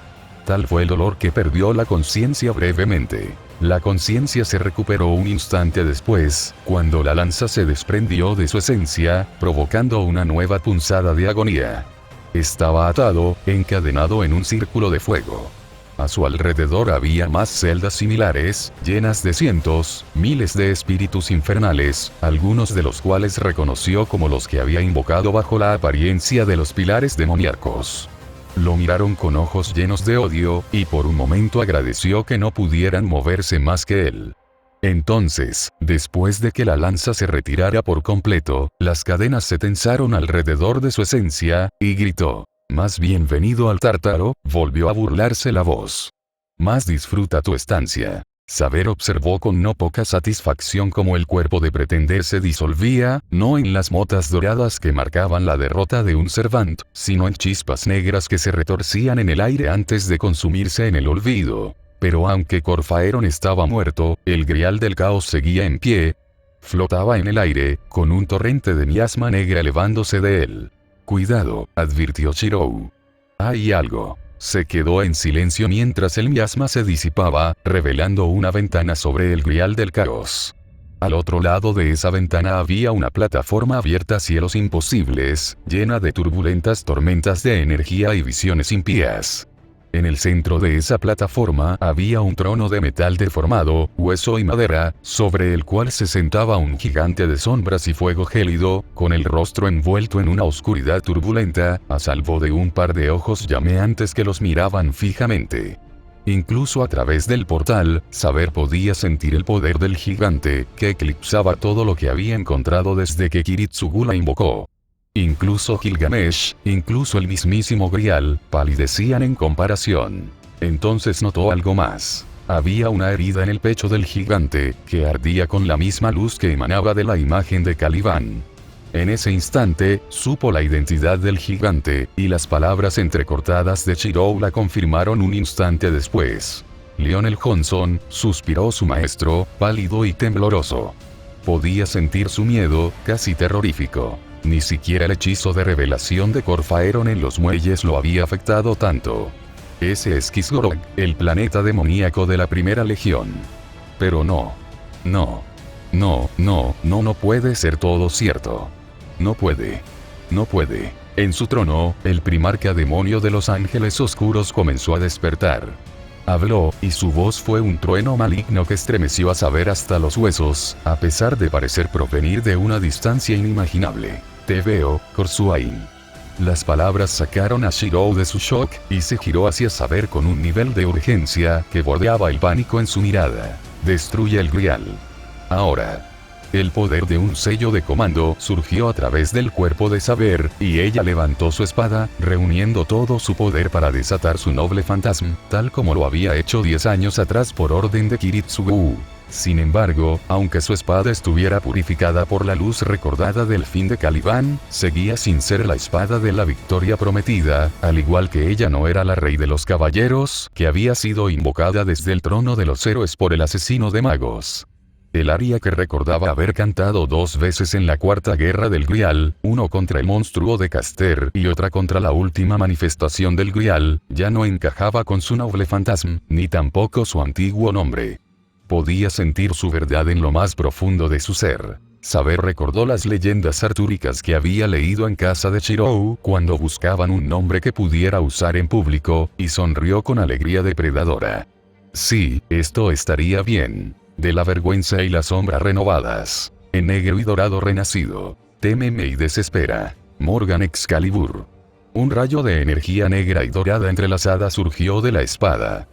Tal fue el dolor que perdió la conciencia brevemente. La conciencia se recuperó un instante después, cuando la lanza se desprendió de su esencia, provocando una nueva punzada de agonía. Estaba atado, encadenado en un círculo de fuego. A su alrededor había más celdas similares, llenas de cientos, miles de espíritus infernales, algunos de los cuales reconoció como los que había invocado bajo la apariencia de los pilares demoníacos. Lo miraron con ojos llenos de odio, y por un momento agradeció que no pudieran moverse más que él. Entonces, después de que la lanza se retirara por completo, las cadenas se tensaron alrededor de su esencia, y gritó. Más bienvenido al Tártaro, volvió a burlarse la voz. Más disfruta tu estancia. Saber observó con no poca satisfacción cómo el cuerpo de Pretender se disolvía, no en las motas doradas que marcaban la derrota de un Servant, sino en chispas negras que se retorcían en el aire antes de consumirse en el olvido. Pero aunque Corfaeron estaba muerto, el grial del caos seguía en pie. Flotaba en el aire, con un torrente de miasma negra elevándose de él. Cuidado, advirtió Shirou. Hay algo. Se quedó en silencio mientras el miasma se disipaba, revelando una ventana sobre el grial del caos. Al otro lado de esa ventana había una plataforma abierta a cielos imposibles, llena de turbulentas tormentas de energía y visiones impías. En el centro de esa plataforma había un trono de metal deformado, hueso y madera, sobre el cual se sentaba un gigante de sombras y fuego gélido, con el rostro envuelto en una oscuridad turbulenta, a salvo de un par de ojos llameantes que los miraban fijamente. Incluso a través del portal, Saber podía sentir el poder del gigante, que eclipsaba todo lo que había encontrado desde que Kiritsugu la invocó. Incluso Gilgamesh, incluso el mismísimo Grial, palidecían en comparación. Entonces notó algo más. Había una herida en el pecho del gigante, que ardía con la misma luz que emanaba de la imagen de Caliban. En ese instante, supo la identidad del gigante, y las palabras entrecortadas de Shirou la confirmaron un instante después. Lionel Johnson, suspiró su maestro, pálido y tembloroso. Podía sentir su miedo, casi terrorífico. Ni siquiera el hechizo de revelación de Corfaeron en los muelles lo había afectado tanto. Ese es Kisgorog, el planeta demoníaco de la Primera Legión. Pero no. No puede ser todo cierto. No puede. En su trono, el primarca demonio de los ángeles oscuros comenzó a despertar. Habló, y su voz fue un trueno maligno que estremeció a Saber hasta los huesos, a pesar de parecer provenir de una distancia inimaginable. Te veo, Korsuain. Las palabras sacaron a Shirou de su shock, y se giró hacia Saber con un nivel de urgencia que bordeaba el pánico en su mirada. Destruye el Grial. Ahora. El poder de un sello de comando surgió a través del cuerpo de Saber, y ella levantó su espada, reuniendo todo su poder para desatar su noble fantasma, tal como lo había hecho 10 años atrás por orden de Kiritsugu. Sin embargo, aunque su espada estuviera purificada por la luz recordada del fin de Caliban, seguía sin ser la espada de la victoria prometida, al igual que ella no era la rey de los caballeros, que había sido invocada desde el trono de los héroes por el asesino de magos. El aria que recordaba haber cantado 2 veces en la Cuarta Guerra del Grial, uno contra el monstruo de Caster y otra contra la última manifestación del Grial, ya no encajaba con su noble fantasma, ni tampoco su antiguo nombre. Podía sentir su verdad en lo más profundo de su ser. Saber recordó las leyendas artúricas que había leído en casa de Shirou cuando buscaban un nombre que pudiera usar en público, y sonrió con alegría depredadora. Sí, esto estaría bien. De la vergüenza y la sombra renovadas. En negro y dorado renacido. Témeme y desespera. Morgan Excalibur. Un rayo de energía negra y dorada entrelazada surgió de la espada.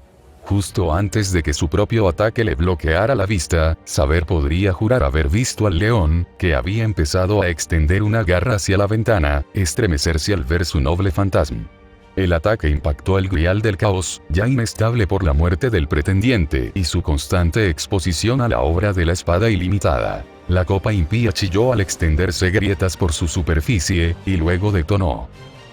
Justo antes de que su propio ataque le bloqueara la vista, Saber podría jurar haber visto al león, que había empezado a extender una garra hacia la ventana, estremecerse al ver su noble fantasma. El ataque impactó el Grial del Caos, ya inestable por la muerte del pretendiente y su constante exposición a la obra de la espada ilimitada. La copa impía chilló al extenderse grietas por su superficie, y luego detonó.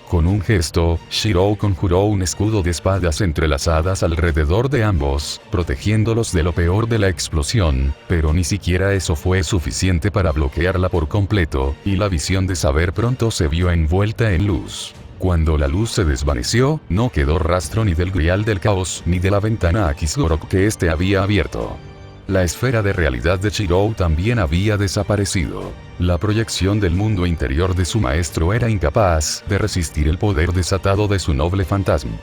Con un gesto, Shirou conjuró un escudo de espadas entrelazadas alrededor de ambos, protegiéndolos de lo peor de la explosión, pero ni siquiera eso fue suficiente para bloquearla por completo, y la visión de Saber pronto se vio envuelta en luz. Cuando la luz se desvaneció, no quedó rastro ni del Grial del Caos ni de la ventana a Kisgorog que éste había abierto. La esfera de realidad de Shirou también había desaparecido. La proyección del mundo interior de su maestro era incapaz de resistir el poder desatado de su noble fantasma.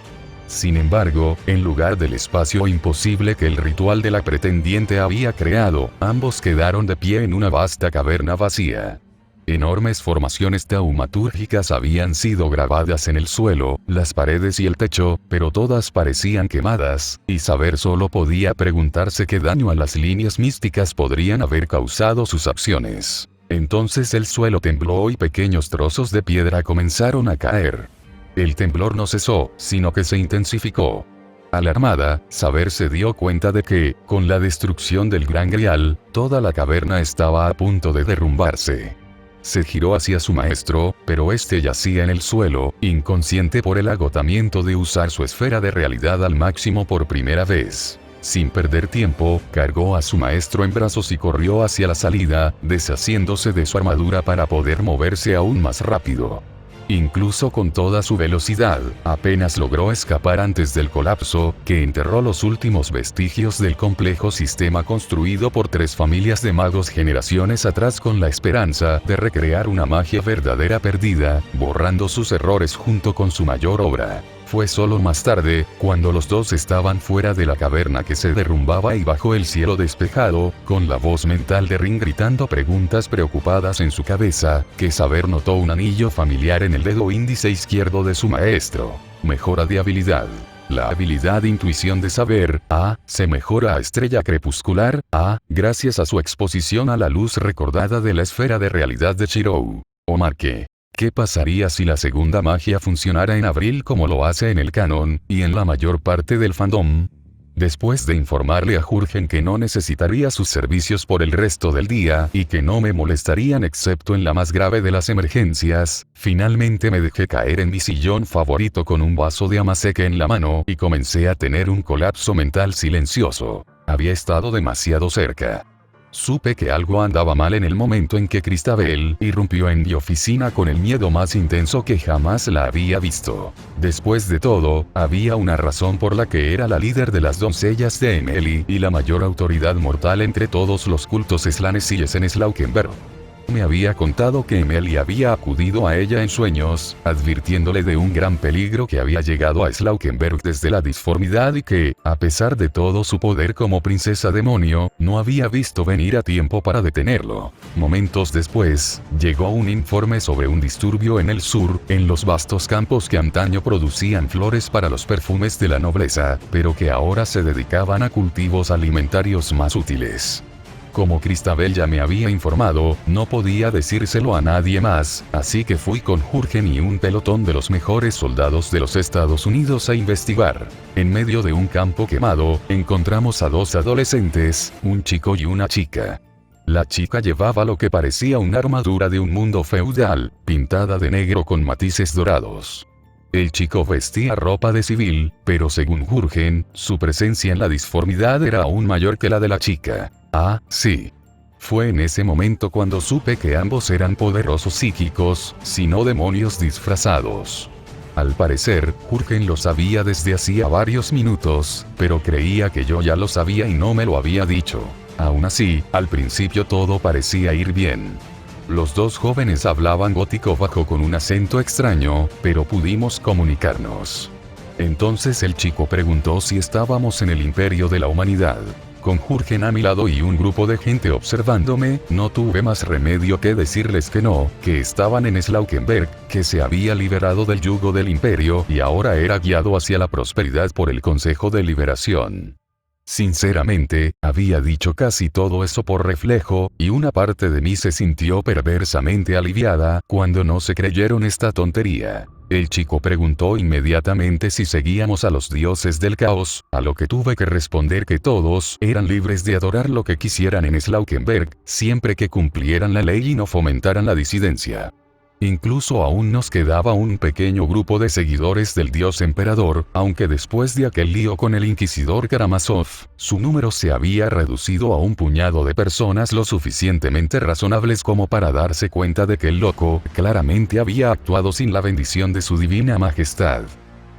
Sin embargo, en lugar del espacio imposible que el ritual de la pretendiente había creado, ambos quedaron de pie en una vasta caverna vacía. Enormes formaciones taumatúrgicas habían sido grabadas en el suelo, las paredes y el techo, pero todas parecían quemadas, y Saber solo podía preguntarse qué daño a las líneas místicas podrían haber causado sus acciones. Entonces el suelo tembló y pequeños trozos de piedra comenzaron a caer. El temblor no cesó, sino que se intensificó. Alarmada, Saber se dio cuenta de que, con la destrucción del Gran Grial, toda la caverna estaba a punto de derrumbarse. Se giró hacia su maestro, pero este yacía en el suelo, inconsciente por el agotamiento de usar su esfera de realidad al máximo por primera vez. Sin perder tiempo, cargó a su maestro en brazos y corrió hacia la salida, deshaciéndose de su armadura para poder moverse aún más rápido. Incluso con toda su velocidad, apenas logró escapar antes del colapso, que enterró los últimos vestigios del complejo sistema construido por 3 familias de magos generaciones atrás con la esperanza de recrear una magia verdadera perdida, borrando sus errores junto con su mayor obra. Fue solo más tarde, cuando los dos estaban fuera de la caverna que se derrumbaba y bajo el cielo despejado, con la voz mental de Rin gritando preguntas preocupadas en su cabeza, que Saber notó un anillo familiar en el dedo índice izquierdo de su maestro. Mejora de habilidad. La habilidad intuición de Saber, se mejora a estrella crepuscular, gracias a su exposición a la luz recordada de la esfera de realidad de Shirou. Omar, ¿qué pasaría si la segunda magia funcionara en abril como lo hace en el canon, y en la mayor parte del fandom? Después de informarle a Jurgen que no necesitaría sus servicios por el resto del día, y que no me molestarían excepto en la más grave de las emergencias, finalmente me dejé caer en mi sillón favorito con un vaso de amaseque en la mano y comencé a tener un colapso mental silencioso. Había estado demasiado cerca. Supe que algo andaba mal en el momento en que Cristabel irrumpió en mi oficina con el miedo más intenso que jamás la había visto. Después de todo, había una razón por la que era la líder de las doncellas de Emily y la mayor autoridad mortal entre todos los cultos slanesíes en Slaukenberg. Me había contado que Emily había acudido a ella en sueños, advirtiéndole de un gran peligro que había llegado a Slaukenberg desde la disformidad y que, a pesar de todo su poder como princesa demonio, no había visto venir a tiempo para detenerlo. Momentos después, llegó un informe sobre un disturbio en el sur, en los vastos campos que antaño producían flores para los perfumes de la nobleza, pero que ahora se dedicaban a cultivos alimentarios más útiles. Como Cristabel ya me había informado, no podía decírselo a nadie más, así que fui con Jurgen y un pelotón de los mejores soldados de los Estados Unidos a investigar. En medio de un campo quemado, encontramos a dos adolescentes, un chico y una chica. La chica llevaba lo que parecía una armadura de un mundo feudal, pintada de negro con matices dorados. El chico vestía ropa de civil, pero según Jurgen, su presencia en la disformidad era aún mayor que la de la chica. Sí. Fue en ese momento cuando supe que ambos eran poderosos psíquicos, si no demonios disfrazados. Al parecer, Jurgen lo sabía desde hacía varios minutos, pero creía que yo ya lo sabía y no me lo había dicho. Aún así, al principio todo parecía ir bien. Los dos jóvenes hablaban gótico bajo con un acento extraño, pero pudimos comunicarnos. Entonces el chico preguntó si estábamos en el Imperio de la Humanidad. Con Jurgen a mi lado y un grupo de gente observándome, no tuve más remedio que decirles que no, que estaban en Slaukenberg, que se había liberado del yugo del Imperio y ahora era guiado hacia la prosperidad por el Consejo de Liberación. Sinceramente, había dicho casi todo eso por reflejo, y una parte de mí se sintió perversamente aliviada cuando no se creyeron esta tontería. El chico preguntó inmediatamente si seguíamos a los dioses del caos, a lo que tuve que responder que todos eran libres de adorar lo que quisieran en Slaukenberg, siempre que cumplieran la ley y no fomentaran la disidencia. Incluso aún nos quedaba un pequeño grupo de seguidores del dios emperador, aunque después de aquel lío con el inquisidor Karamazov, su número se había reducido a un puñado de personas lo suficientemente razonables como para darse cuenta de que el loco, claramente había actuado sin la bendición de su divina majestad.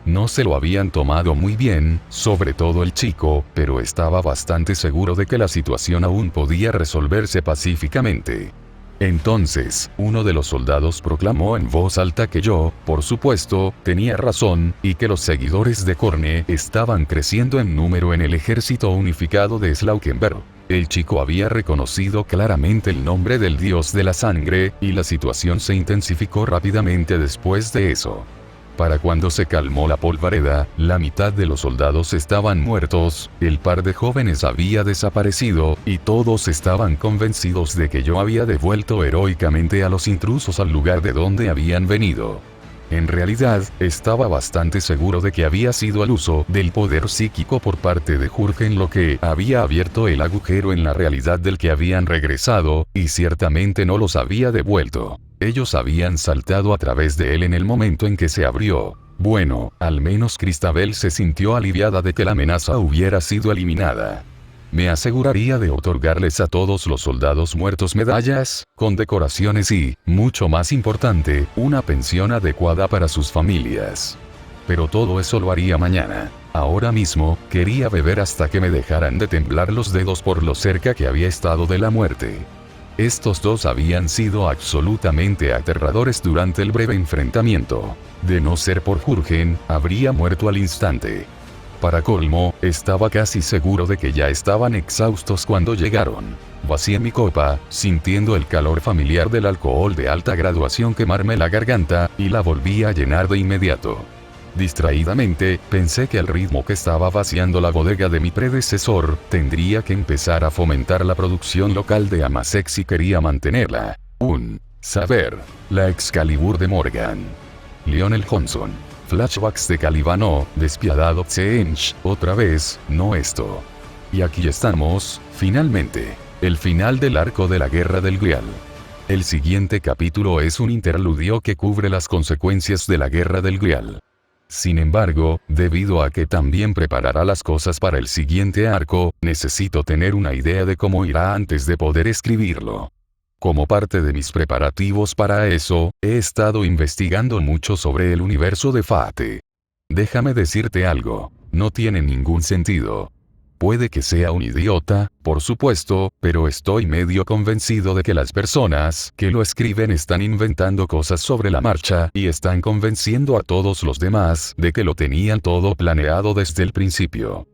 No se lo habían tomado muy bien, sobre todo el chico, pero estaba bastante seguro de que la situación aún podía resolverse pacíficamente. Entonces, uno de los soldados proclamó en voz alta que yo, por supuesto, tenía razón, y que los seguidores de Korne estaban creciendo en número en el ejército unificado de Slaukenberg. El chico había reconocido claramente el nombre del dios de la sangre, y la situación se intensificó rápidamente después de eso. Para cuando se calmó la polvareda, la mitad de los soldados estaban muertos, el par de jóvenes había desaparecido, y todos estaban convencidos de que yo había devuelto heroicamente a los intrusos al lugar de donde habían venido. En realidad, estaba bastante seguro de que había sido el uso del poder psíquico por parte de Jurgen lo que había abierto el agujero en la realidad del que habían regresado, y ciertamente no los había devuelto. Ellos habían saltado a través de él en el momento en que se abrió. Bueno, al menos Cristabel se sintió aliviada de que la amenaza hubiera sido eliminada. Me aseguraría de otorgarles a todos los soldados muertos medallas, condecoraciones y, mucho más importante, una pensión adecuada para sus familias. Pero todo eso lo haría mañana. Ahora mismo, quería beber hasta que me dejaran de temblar los dedos por lo cerca que había estado de la muerte. Estos dos habían sido absolutamente aterradores durante el breve enfrentamiento. De no ser por Jürgen, habría muerto al instante. Para colmo, estaba casi seguro de que ya estaban exhaustos cuando llegaron. Vacié mi copa, sintiendo el calor familiar del alcohol de alta graduación quemarme la garganta, y la volví a llenar de inmediato. Distraídamente, pensé que al ritmo que estaba vaciando la bodega de mi predecesor, tendría que empezar a fomentar la producción local de Amasex si quería mantenerla. Saber. La Excalibur de Morgan. Lionel Johnson. Flashbacks de Calibano, despiadado Tsench, otra vez, no esto. Y aquí estamos, finalmente. El final del arco de la Guerra del Grial. El siguiente capítulo es un interludio que cubre las consecuencias de la Guerra del Grial. Sin embargo, debido a que también preparará las cosas para el siguiente arco, necesito tener una idea de cómo irá antes de poder escribirlo. Como parte de mis preparativos para eso, he estado investigando mucho sobre el universo de Fate. Déjame decirte algo, no tiene ningún sentido. Puede que sea un idiota, por supuesto, pero estoy medio convencido de que las personas que lo escriben están inventando cosas sobre la marcha y están convenciendo a todos los demás de que lo tenían todo planeado desde el principio.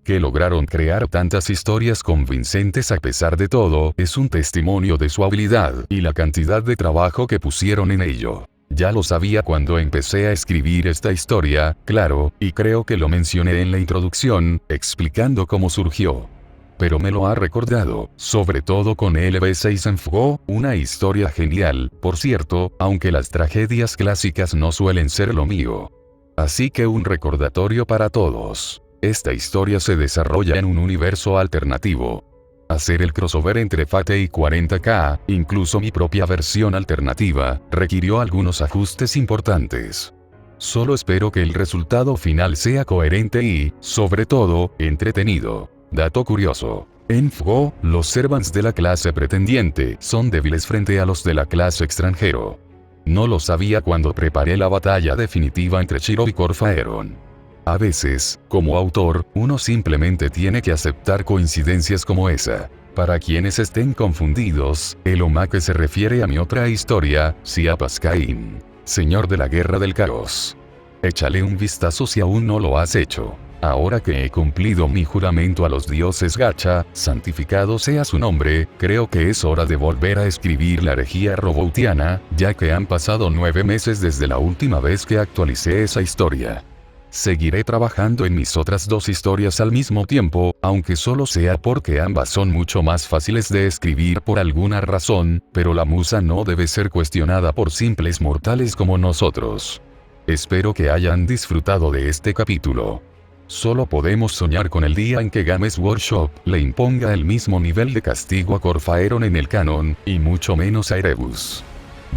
Que lograron crear tantas historias convincentes a pesar de todo es un testimonio de su habilidad y la cantidad de trabajo que pusieron en ello. Ya lo sabía cuando empecé a escribir esta historia, claro, y creo que lo mencioné en la introducción, explicando cómo surgió. Pero me lo ha recordado, sobre todo con LV6 en Fugo, una historia genial, por cierto, aunque las tragedias clásicas no suelen ser lo mío. Así que un recordatorio para todos. Esta historia se desarrolla en un universo alternativo. Hacer el crossover entre Fate y 40K, incluso mi propia versión alternativa, requirió algunos ajustes importantes. Solo espero que el resultado final sea coherente y, sobre todo, entretenido. Dato curioso. En Fugo, los servants de la clase pretendiente son débiles frente a los de la clase extranjero. No lo sabía cuando preparé la batalla definitiva entre Shiro y Corfaeron. A veces, como autor, uno simplemente tiene que aceptar coincidencias como esa. Para quienes estén confundidos, el Omake se refiere a mi otra historia, Siapas Cain, Señor de la Guerra del Caos. Échale un vistazo si aún no lo has hecho. Ahora que he cumplido mi juramento a los dioses Gacha, santificado sea su nombre, creo que es hora de volver a escribir la herejía roboutiana, ya que han pasado 9 meses desde la última vez que actualicé esa historia. Seguiré trabajando en mis otras 2 historias al mismo tiempo, aunque solo sea porque ambas son mucho más fáciles de escribir por alguna razón, pero la musa no debe ser cuestionada por simples mortales como nosotros. Espero que hayan disfrutado de este capítulo. Solo podemos soñar con el día en que Games Workshop le imponga el mismo nivel de castigo a Corfaeron en el canon, y mucho menos a Erebus.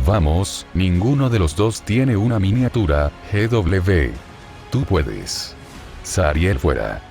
Vamos, ninguno de los dos tiene una miniatura, GW. Tú puedes. Zariel fuera.